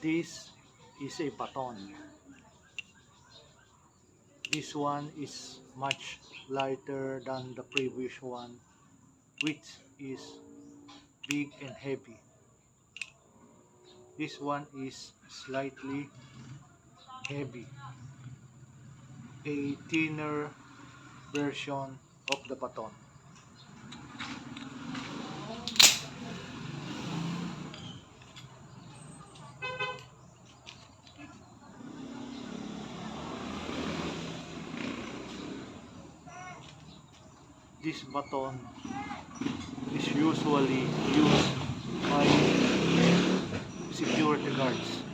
This is a baton. This one is much lighter than the previous one, which is big and heavy. This one is slightly heavy, a thinner version of the baton. This baton is usually used by security guards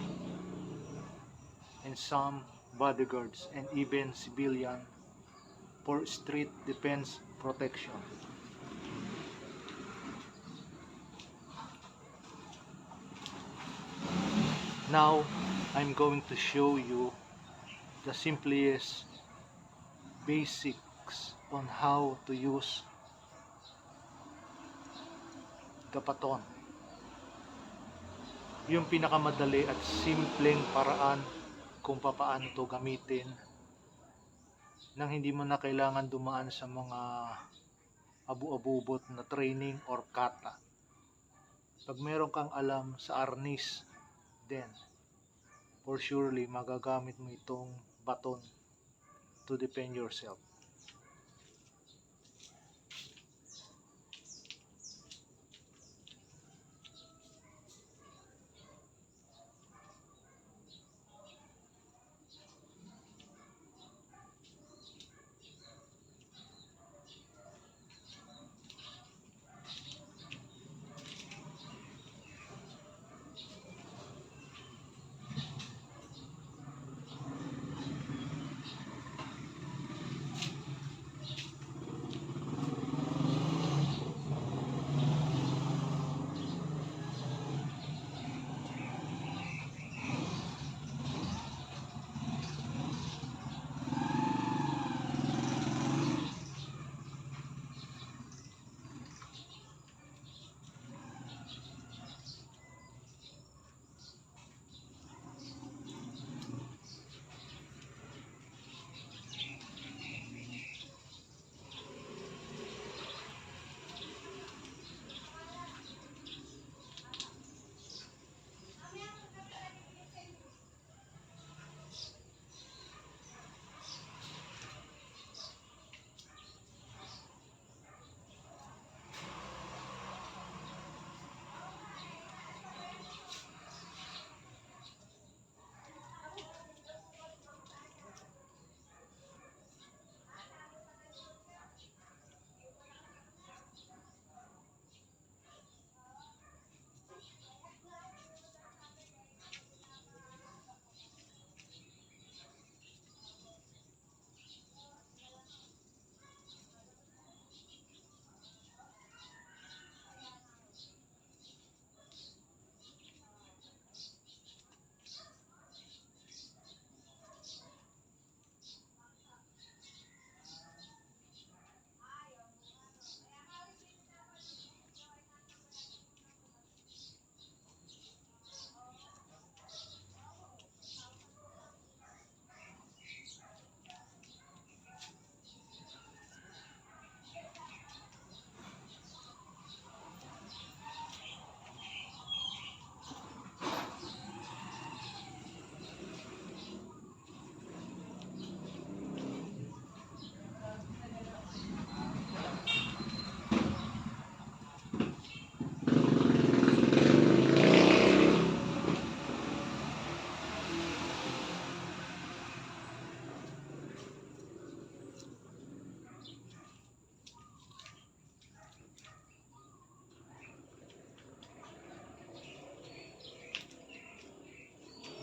and some bodyguards and even civilian for street defense protection. Now I'm going to show you the simplest basics on how to use the baton. Yung pinakamadali at simpleng paraan kung paano to gamitin nang hindi mo na kailangan dumaan sa mga abu-abubot na training or kata. Pag meron kang alam sa arnis, then for surely magagamit mo itong baton to defend yourself.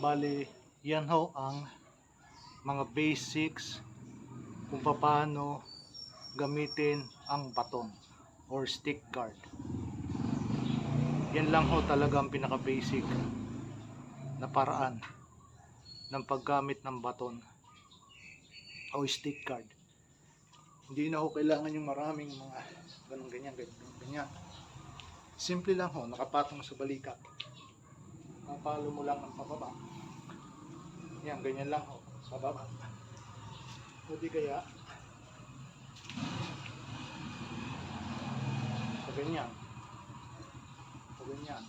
Bale, yan ho ang mga basics kung paano gamitin ang baton or stick guard. Yan lang ho talaga ang pinaka-basic na paraan ng paggamit ng baton o stick guard. Hindi na ho kailangan yung maraming mga ganyan. Simple lang ho, nakapatong sa balikat. Papalo mo lang ng pababa. Yan, ganyan lang ho. Pababa. O di kaya, o ganyan. O ganyan.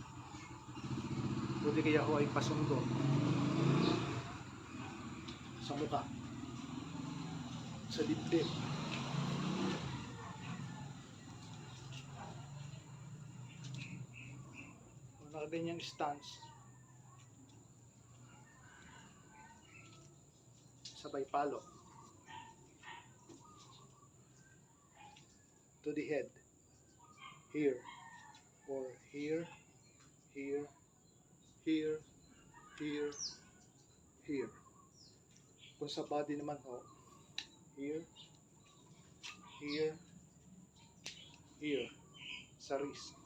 O di kaya ho ay pasundo sa mukha, sa dibdib. O nakaganyang stance, sabay palo to the head, here, or here, here, here, here, here. Kung sa body naman ho, here, here, here, sa wrist,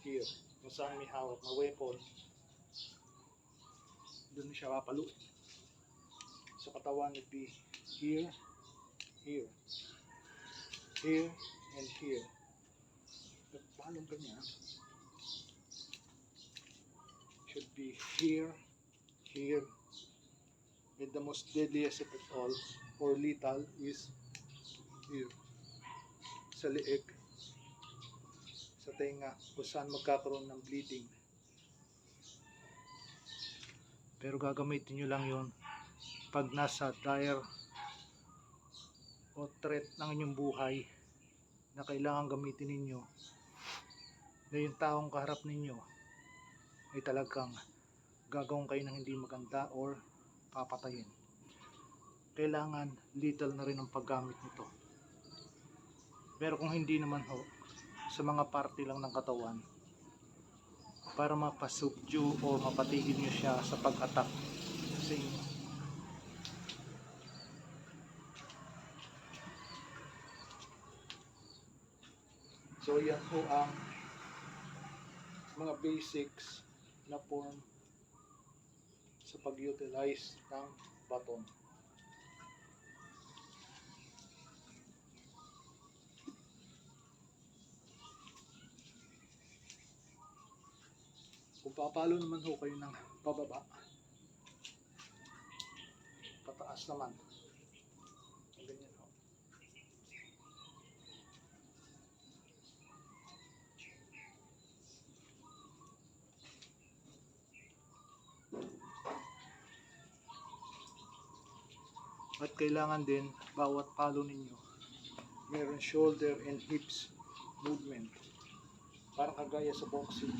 here, kung saan may hawak na weapon, doon siya papaluin. Sa katawan would be here, here, here, and here. Palong ganyan should be here, here, and the most deadliest of it all, or lethal, is here, sa leeg, sa tenga, kung saan magkakaroon ng bleeding. Pero gagamitin nyo lang yun pag nasa dire o threat ng inyong buhay na kailangan gamitin ninyo, na yung taong kaharap ninyo ay talagang gagawin kayo ng hindi maganda or papatayin. Kailangan lethal na rin ang paggamit nito. Pero kung hindi naman ho, sa mga parte lang ng katawan, para mapasubdue o mapatigil nyo siya sa pag-attack sa inyo. So yan po ang mga basics na form sa pag-utilize ng baton. Kung papalo naman ho kayo ng pababa, pataas naman, ganyan ho. At kailangan din bawat palo ninyo meron shoulder and hips movement, parang kagaya sa boxing.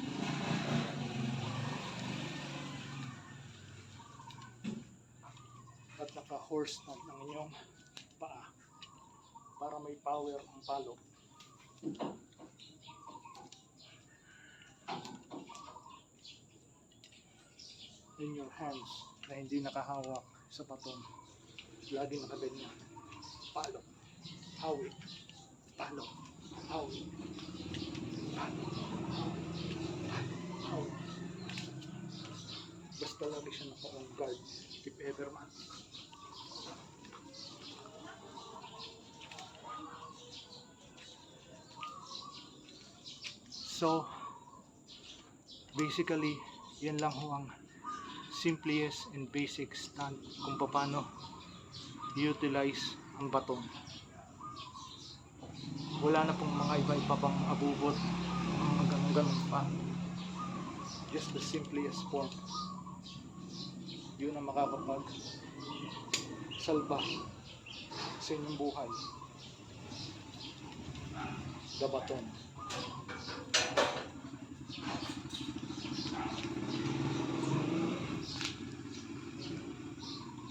At naka-horse stand ng inyong paa para may power ang palo. In your hands na hindi nakahawak sa baton, lagi nakaganyan. Palo, hawi, palo, hawi, palo, hawi. Basta lagi siya naka-on guard, if ever man. So, basically, yan lang ho ang simplest and basic stand kung paano utilize ang baton. Wala na pong mga iba-iba pang abubot, mga ganun-ganun pa. Just the simplest form. Yun ang makakapag salba sa inyong buhay. The baton.